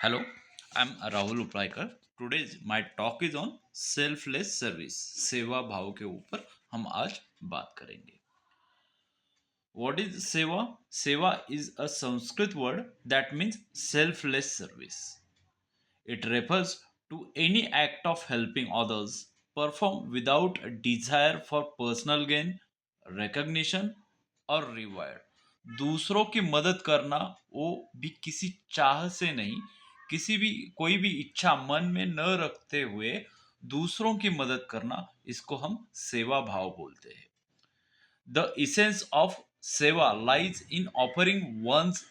Hello, I'm Rahul Upraikar. Today's my talk is on selfless service. सेवा भाव के ऊपर हम आज बात करेंगे. What is seva? Seva is a Sanskrit word that means selfless service. It refers to any act of helping others performed without a desire for personal gain, recognition और reward. दूसरों की मदद करना वो भी किसी चाह से नहीं, किसी भी कोई भी इच्छा मन में न रखते हुए दूसरों की मदद करना, इसको हम सेवा भाव बोलते हैं. The essence of seva lies in offering one's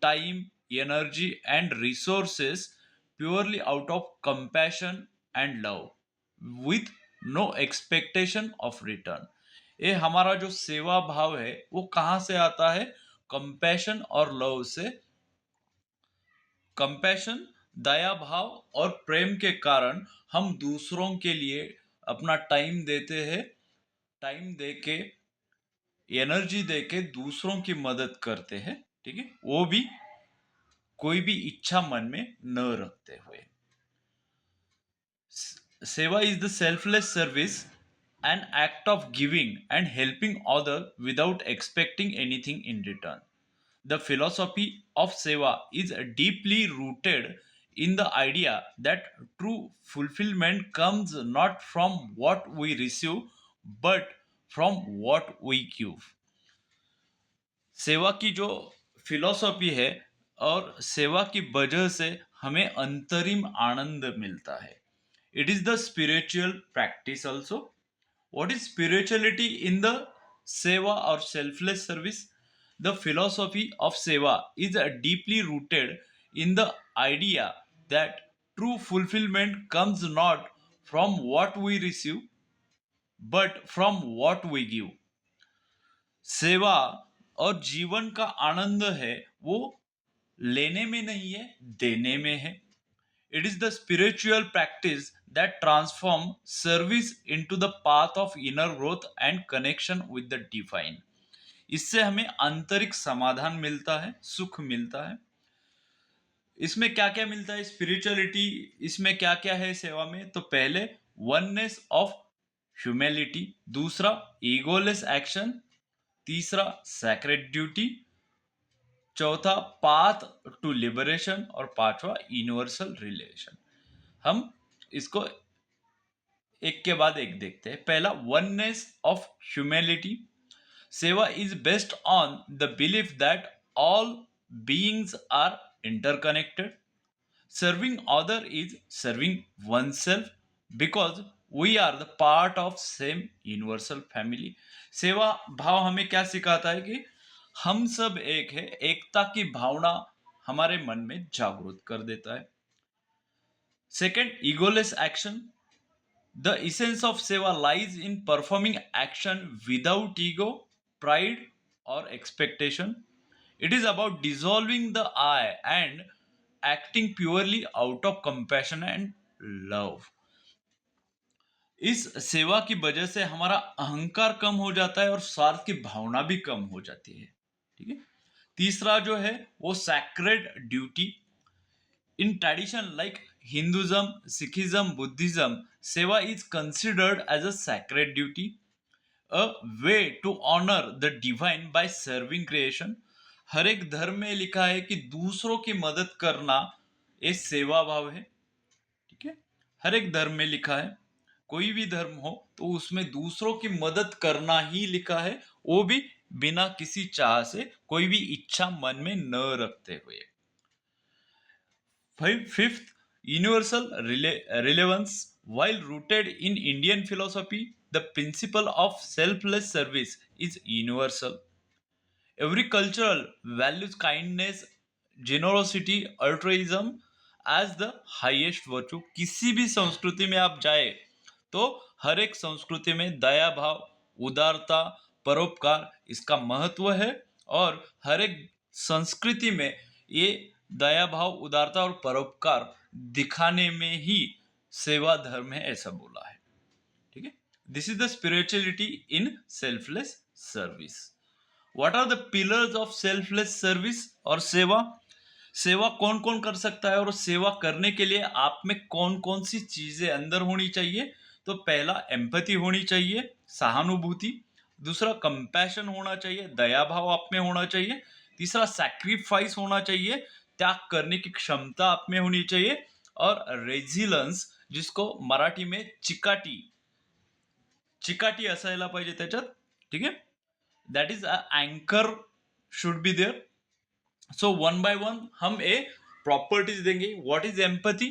time, energy, and resources purely out of compassion and love, with no expectation of return. ये हमारा जो सेवा भाव है वो कहाँ से आता है? कंपैशन और लव से. कंपैशन, दया भाव और प्रेम के कारण हम दूसरों के लिए अपना टाइम देते हैं. टाइम दे के, एनर्जी देके दूसरों की मदद करते हैं. ठीक है, वो भी कोई भी इच्छा मन में न रखते हुए. सेवा is the selfless service, an act of giving and helping other without expecting anything in return. The philosophy of seva is deeply rooted in the idea that true fulfillment comes not from what we receive but from what we give. सेवा की जो philosophy है और सेवा की वजह से हमें अंतरिम आनंद मिलता है. It is the spiritual practice also. What is spirituality in the seva और selfless service? The philosophy of seva is deeply rooted in the idea that true fulfilment comes not from what we receive but from what we give. सेवा और जीवन का आनंद है वो लेने में नहीं है, देने में है. It is the spiritual practice that transform service into the path of inner growth and connection with the divine. इससे हमें आंतरिक समाधान मिलता है, सुख मिलता है. इसमें क्या क्या मिलता है स्पिरिचुअलिटी, इसमें क्या क्या है सेवा में? तो पहले वननेस ऑफ ह्यूमैलिटी, दूसरा ईगोलेस एक्शन, तीसरा सैक्रेड ड्यूटी, चौथा पाथ टू लिबरेशन और पांचवा यूनिवर्सल रिलेशन. हम इसको एक के बाद एक देखते हैं. पहला, oneness of humanity. Seva is based on the belief that all beings are interconnected. Serving other is serving oneself because we are the part of same universal family. सेवा भाव हमें क्या सिखाता है कि हम सब एक है. एकता की भावना हमारे मन में जागृत कर देता है. Second, egoless action. The essence of सेवा lies in performing action without ego, pride or expectation. It is about dissolving the I and acting purely out of compassion and love. इस सेवा की वजह से हमारा अहंकार कम हो जाता है और स्वार्थ की भावना भी कम हो जाती है. ठीक है. तीसरा जो है वो sacred duty. In tradition like Hinduism, Sikhism, Buddhism, seva is considered as a sacred duty, a way to honour the divine by serving creation. हर एक धर्म में लिखा है कि दूसरों की मदद करना ये सेवा भाव है. ठीक है, हर एक धर्म में लिखा है. कोई भी धर्म हो तो उसमें दूसरों की मदद करना ही लिखा है, वो भी बिना किसी चाह से, कोई भी इच्छा मन में न रखते हुए. Fifth, universal relevance. While rooted in Indian philosophy, the principle of selfless service is universal. Every cultural values kindness, generosity, altruism as the highest virtue. किसी भी संस्कृति में आप जाए तो हर एक संस्कृति में दया भाव, उदारता, परोपकार इसका महत्व है. और हर एक संस्कृति में ये दया भाव, उदारता और परोपकार दिखाने में ही सेवा धर्म है, ऐसा बोला है. ठीक है. This is the spirituality in selfless service. What are the pillars of selfless service or seva? सेवा कौन कौन कर सकता है और सेवा करने के लिए आप में कौन कौन सी चीजें अंदर होनी चाहिए? तो पहला एम्पैथी होनी चाहिए, सहानुभूति। दूसरा कंपैशन होना चाहिए, दया भाव आप में होना चाहिए। तीसरा सैक्रिफाइस होना चाहिए, त्याग करने की क्षमता आप में होनी चाहिए। और रेजिलेंस, जिसको मराठी में चिकाटी चिकाटी असायला पाहिजे त्याच्यात, ठीक आहे? That is a anchor should be there. So one by one हम ए प्रॉपर्टीज देंगे। What is empathy?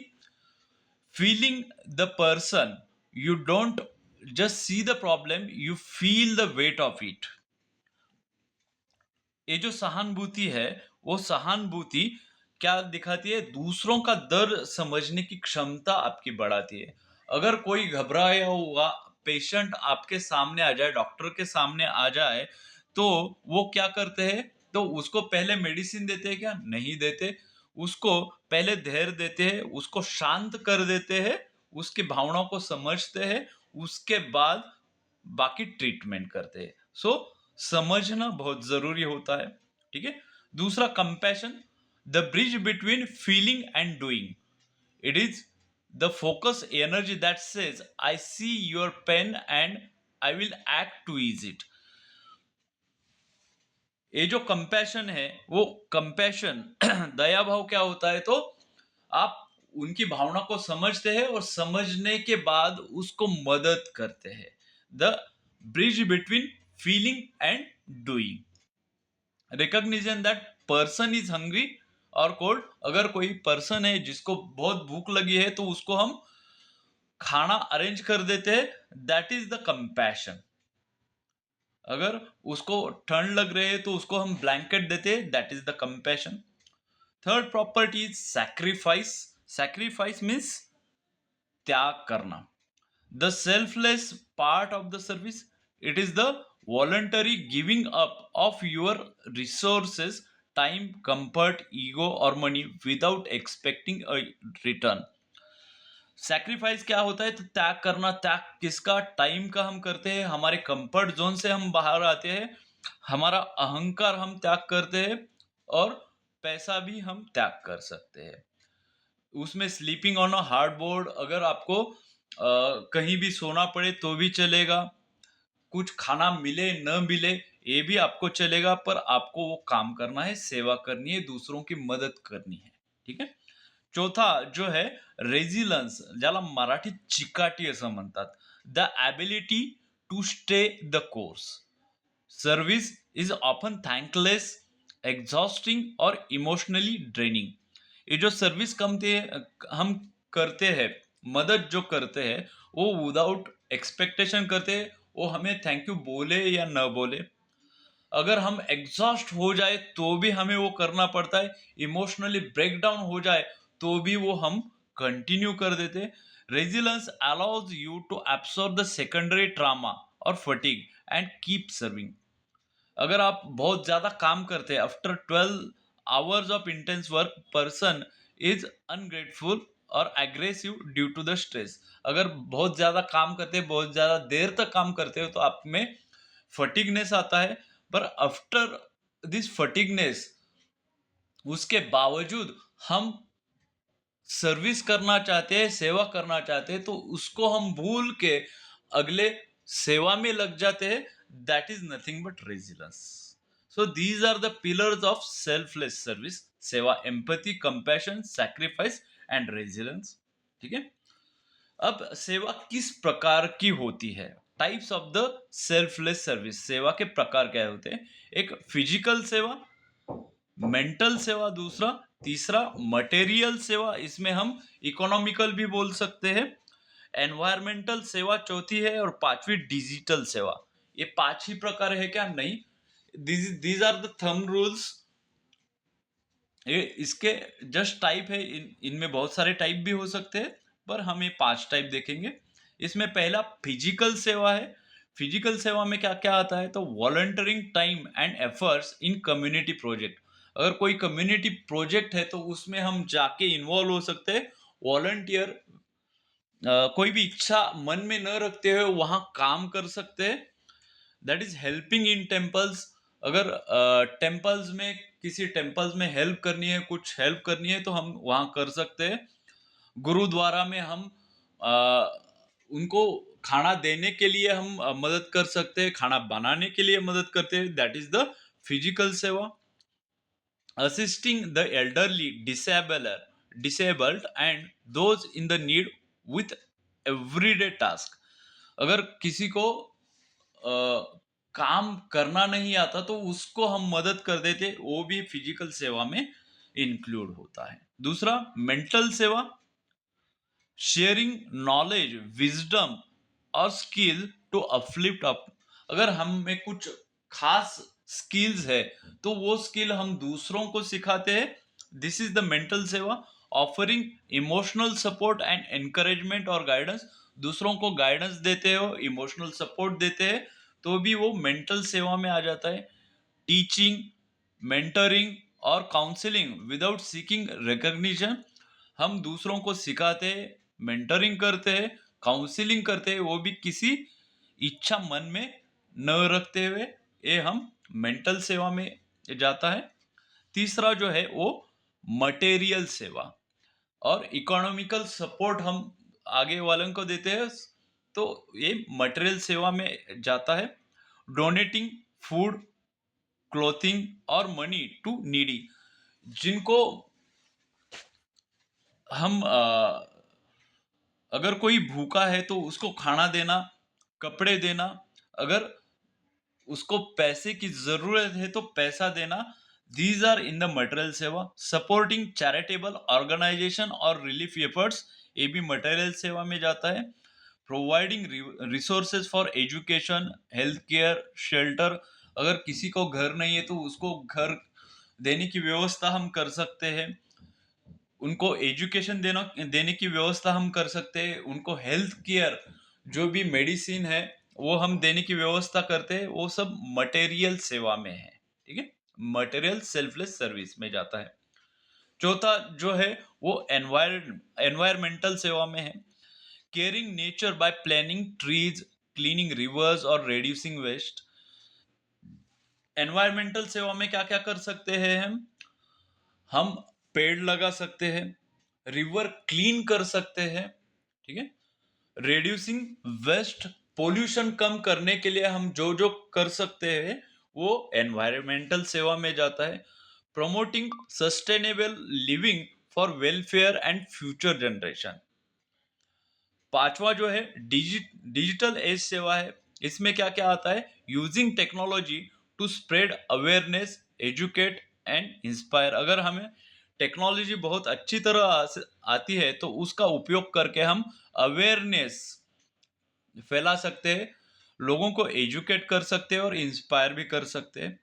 Feeling the person, you don't just see the problem, you feel the weight of it. ये जो सहानुभूति है, वो सहानुभूति क्या दिखाती है? दूसरों का दर्द समझने की क्षमता आपकी बढ़ाती है। अगर कोई घबराया हुआ पेशेंट आपके सामने आ जाए, डॉक्टर के सामने आ जाए, तो वो क्या करते हैं? तो उसको पहले मेडिसिन देते हैं क्या? नहीं देते। उसको पहले धैर्य देते हैं, उसको शांत कर देते हैं, उसकी भावनाओं को समझते हैं, उसके बाद बाकी ट्रीटमेंट करते हैं। सो समझना बहुत जरूरी होता है, ठीक है? दूसरा compassion, the bridge between feeling and doing. It is the focus energy that says I see your pain and I will act to ease it. ये जो कंपैशन है, वो कंपैशन दया भाव क्या होता है? तो आप उनकी भावना को समझते हैं और समझने के बाद उसको मदद करते हैं। The bridge between feeling and doing. Recognition that person is hungry और कोल्ड। अगर कोई पर्सन है जिसको बहुत भूख लगी है, तो उसको हम खाना अरेंज कर देते हैं, दैट इज द कंपैशन। अगर उसको ठंड लग रही है तो उसको हम ब्लैंकेट देते हैं, that is the compassion. Third property is sacrifice. Sacrifice means त्याग करना। The selfless part of the service, it is the voluntary giving up of your resources, time, comfort, ego or money without expecting a return। Sacrifice क्या होता है? तो त्याग करना। त्याग किसका? टाइम का हम करते हैं, हमारे कंफर्ट जोन से हम बाहर आते हैं, हमारा अहंकार हम त्याग करते हैं, और पैसा भी हम त्याग कर सकते हैं। उसमें sleeping on a hard board, अगर आपको कहीं भी सोना पड़े तो भी चलेगा, कुछ खाना मिले न मिले ये भी आपको चलेगा, पर आपको वो काम करना है, सेवा करनी है, दूसरों की मदद करनी है, ठीक है? चौथा जो है रेजिलन्स, ज्याला मराठीत चिकाटी असं म्हणतात। The ability to stay the course. Service is often thankless, exhausting और इमोशनली ड्रेनिंग। ये जो सर्विस हम करते हैं, मदद जो करते हैं, वो विदाउट एक्सपेक्टेशन करते हैं, वो हमें थैंक यू बोले या न बोले। अगर हम एग्जॉस्ट हो जाए तो भी हमें वो करना पड़ता है, इमोशनली ब्रेकडाउन हो जाए तो भी वो हम कंटिन्यू कर देते। Resilience allows you to absorb the secondary trauma और फटीग एंड कीप सर्विंग। अगर आप बहुत ज्यादा काम करते हैं, after 12 hours of intense work, person is ungrateful और aggressive due to the stress. अगर बहुत ज्यादा काम करते हैं, बहुत ज्यादा देर तक काम करते हो, तो आप में फटीगनेस आता है। पर आफ्टर दिस फटीगनेस, उसके बावजूद हम सर्विस करना चाहते हैं, सेवा करना चाहते हैं, तो उसको हम भूल के अगले सेवा में लग जाते हैं। That is nothing but resilience. So these are the pillars of selfless service: seva, empathy, compassion, sacrifice and resilience, ठीक है? अब सेवा किस प्रकार की होती है? Types of the selfless service. सेवा के प्रकार क्या होते हैं? एक फिजिकल सेवा, मेंटल सेवा दूसरा, तीसरा मटेरियल सेवा, इसमें हम इकोनॉमिकल भी बोल सकते हैं, एनवायरमेंटल सेवा चौथी है, और पांचवी डिजिटल सेवा। ये पांच ही प्रकार है क्या? नहीं, these are the thumb rules. ये इसके जस्ट टाइप है, इनमें बहुत सारे टाइप भी हो सकते हैं, पर हम ये पांच टाइप देखेंगे। इसमें पहला फिजिकल सेवा है। फिजिकल सेवा में क्या क्या आता है? तो volunteering time and efforts in community project. अगर कोई कम्युनिटी प्रोजेक्ट है तो उसमें हम जाके इन्वॉल्व हो सकते हैं। वॉलंटियर, कोई भी इच्छा मन में न रखते हुए वहां काम कर सकते हैं। That is helping in temples, अगर टेम्पल्स में, किसी टेम्पल्स में हेल्प करनी है, कुछ हेल्प करनी है, तो हम वहाँ कर सकते हैं। गुरुद्वारा में हम उनको खाना देने के लिए हम मदद कर सकते हैं, खाना बनाने के लिए मदद करते हैं, दैट इज द फिजिकल सेवा। assisting the elderly, disabled and those in the need with everyday task। अगर किसी को काम करना नहीं आता तो उसको हम मदद कर देते, वो भी फिजिकल सेवा में इंक्लूड होता है। दूसरा, मेंटल सेवा, शेयरिंग नॉलेज, विजडम और स्किल टू अपलिफ्ट अप। अगर हम में कुछ खास स्किल्स है तो वो स्किल हम दूसरों को सिखाते हैं, दिस इज द मेंटल सेवा। Offering emotional support and encouragement और गाइडेंस, दूसरों को गाइडेंस देते हो, इमोशनल सपोर्ट देते हैं, तो भी वो मेंटल सेवा में आ जाता है। टीचिंग, मेंटरिंग और काउंसलिंग विदाउट सीकिंग रिकॉग्निशन, हम दूसरों को सिखाते हैं, मेंटरिंग करते हैं, काउंसलिंग करते हैं, वो भी किसी इच्छा मन में न रखते हुए, ये हम मेंटल सेवा में जाता है। तीसरा जो है वो मटेरियल सेवा और इकोनॉमिकल सपोर्ट हम आगे वालों को देते हैं, तो ये मटेरियल सेवा में जाता है। डोनेटिंग फूड, क्लोथिंग और मनी टू नीडी, जिनको हम अगर कोई भूखा है तो उसको खाना देना, कपड़े देना, अगर उसको पैसे की जरूरत है तो पैसा देना, these are in the material seva. Supporting charitable organisation और रिलीफ एफर्ट्स, ये भी मटेरियल सेवा में जाता है। Providing resources for education, health care, shelter, अगर किसी को घर नहीं है तो उसको घर देने की व्यवस्था हम कर सकते हैं, उनको एजुकेशन देने की व्यवस्था हम कर सकते हैं, उनको हेल्थ केयर, जो भी मेडिसिन है वो हम देने की व्यवस्था करते हैं, वो सब मटेरियल सेवा में है। ठीक है, मटेरियल सेल्फलेस सर्विस में जाता है। चौथा जो है वो एनवायरमेंटल सेवा में है। Caring nature by planning trees, cleaning reverse और रिड्यूसिंग वेस्ट। एनवायरमेंटल सेवा में क्या क्या कर सकते हैं हम पेड़ लगा सकते हैं, रिवर क्लीन कर सकते हैं, ठीक है, रिड्यूसिंग वेस्ट, पोल्यूशन कम करने के लिए हम जो जो कर सकते हैं वो एनवायरमेंटल सेवा में जाता है। Promoting sustainable living for welfare and future generation. पांचवा जो है डिजिटल एज सेवा है। इसमें क्या क्या आता है, using technology to spread awareness, educate and inspire. अगर हमें टेक्नोलॉजी बहुत अच्छी तरह आती है तो उसका उपयोग करके हम अवेयरनेस फैला सकते हैं, लोगों को एजुकेट कर सकते हैं और इंस्पायर भी कर सकते हैं।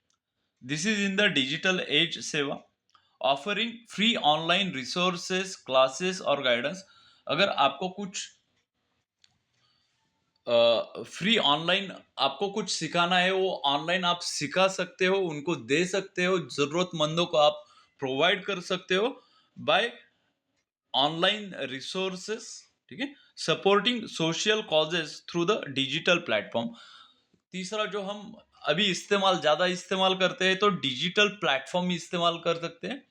This is in the digital age seva. Offering free online resources, classes और गाइडेंस। अगर आपको कुछ फ्री ऑनलाइन आपको कुछ सिखाना है, वो ऑनलाइन आप सिखा सकते हो, उनको दे सकते हो, जरूरतमंदों को आप प्रोवाइड कर सकते हो बाय ऑनलाइन रिसोर्सेस। ठीक है, supporting social causes through the digital platform. तीसरा जो हम अभी ज्यादा इस्तेमाल करते हैं तो डिजिटल प्लेटफॉर्म इस्तेमाल कर सकते हैं,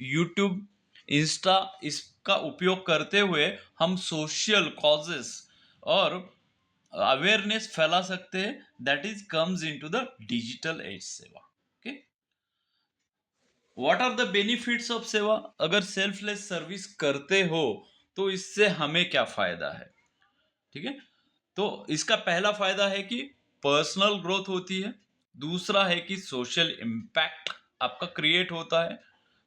यूट्यूब, इंस्टा, इसका उपयोग करते हुए हम सोशल कॉजेस और अवेयरनेस फैला सकते हैं, that is comes into the digital age seva. Okay, what are the benefits of seva. अगर सेल्फलेस सर्विस करते हो तो इससे हमें क्या फायदा है, ठीक है, तो इसका पहला फायदा है कि पर्सनल ग्रोथ होती है। दूसरा है कि सोशल इम्पैक्ट आपका क्रिएट होता है।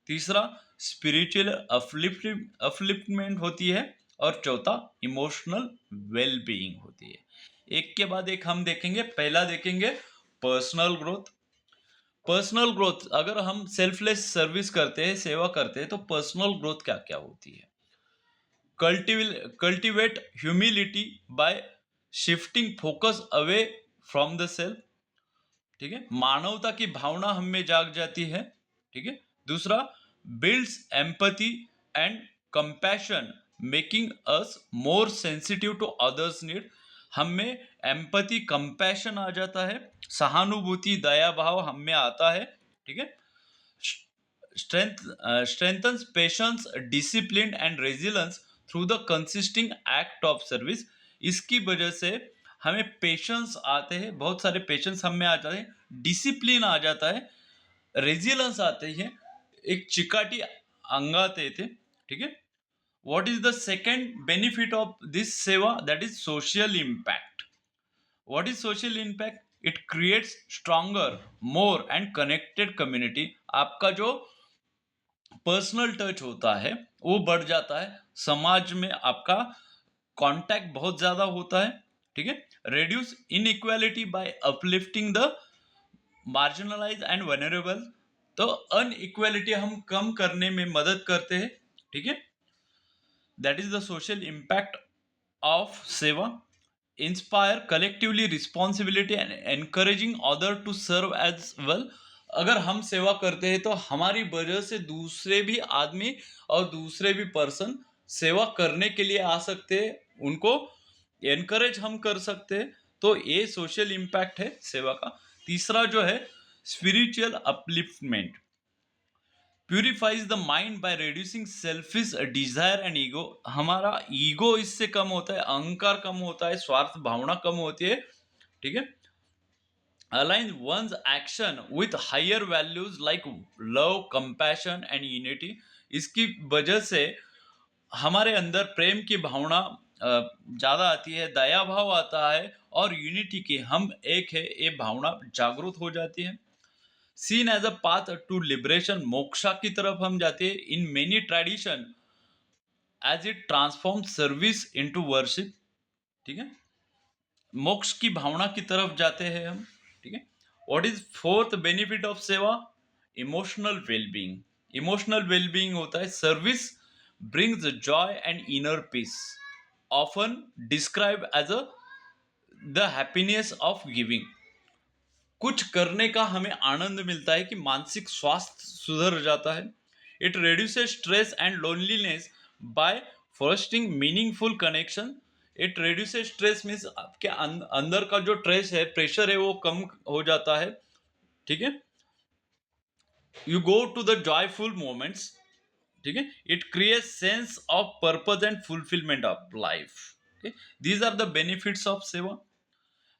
तीसरा, स्पिरिचुअल अपलिफ्टमेंट होती है। और चौथा, इमोशनल वेल बीइंग होती है। एक के बाद एक हम देखेंगे। पहला देखेंगे पर्सनल ग्रोथ। पर्सनल ग्रोथ, अगर हम सेल्फलेस सर्विस करते हैं, सेवा करते हैं, तो पर्सनल ग्रोथ क्या क्या होती है। Cultivate humility bye shifting focus away from the self. ठीक है, मानवता की भावना हम में जाग जाती है। ठीक है, दूसरा, builds empathy and compassion, making us more sensitive to others need. हम में एम्पैथी, कंपैशन आ जाता है, सहानुभूति, दया भाव हम में आता है, ठीक है। Strengthens patience, discipline and resilience through the consisting act of service. इसकी वजह से हमें पेशेंस आते हैं, बहुत सारे पेशेंस हम में आ जाते हैं, डिसिप्लिन आ जाता है, रेजिलेंस आते हैं, एक चिकाटी अंगाते थे, ठीक है। What is the second benefit of this seva? That is social impact. What is social impact? It creates stronger, more and connected community. आपका जो पर्सनल टच होता है वो बढ़ जाता है, समाज में आपका कांटेक्ट बहुत ज्यादा होता है, ठीक है। Reduce inequality by uplifting the marginalise and vulnerable. तो अनइक्वालिटी हम कम करने में मदद करते हैं, ठीक है। That is the social impact of seva. Inspire collectively responsibility and encouraging other to serve as well. अगर हम सेवा करते हैं तो हमारी वजह से दूसरे भी आदमी और दूसरे भी पर्सन सेवा करने के लिए आ सकते हैं, उनको एनकरेज हम कर सकते हैं। तो ये सोशल इम्पैक्ट है सेवा का। तीसरा जो है spiritual upliftment, purifies the mind by reducing selfish desire and ego. हमारा ईगो इससे कम होता है, अहंकार कम होता है, स्वार्थ भावना कम होती है, ठीक है। Align one's action with higher values like love, compassion and unity। इसकी वजह से हमारे अंदर प्रेम की भावना ज्यादा आती है, दया भाव आता है और यूनिटी की, हम एक है, ये भावना जागरूक हो जाती है। Seen as a path to liberation, moksha की तरफ हम जाते हैं in many tradition as it transform service into worship, ठीक है। मोक्ष की भावना की तरफ जाते हैं हम, ठीक है। What is fourth benefit of seva? Emotional wellbeing. Emotional wellbeing होता है service brings joy and inner peace, often describe as a the happiness of giving. कुछ करने का हमें आनंद मिलता है कि मानसिक स्वास्थ्य सुधर जाता है। It reduces stress and loneliness by fostering meaningful connection. It reduces stress means आपके अंदर का जो स्ट्रेस है, प्रेशर है, वो कम हो जाता है, ठीक है। You go to the joyful moments, ठीक है। It creates sense of purpose and fulfilment of life. These are the benefits of seva.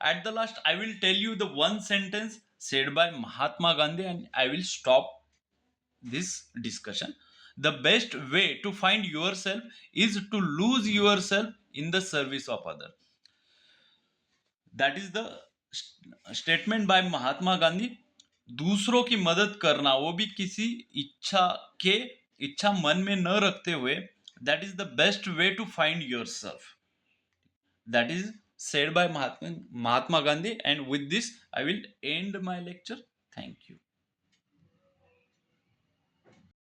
At the last, I will tell you the one sentence said by Mahatma Gandhi, and I will stop this discussion. The best way to find yourself is to lose yourself in the service of other. That is the statement by Mahatma Gandhi. दूसरों की मदद करना, वो भी किसी इच्छा के इच्छा मन में न रखते हुए, that is the best way to find yourself. That is said by Mahatma Gandhi. And with this, I will end my lecture. Thank you.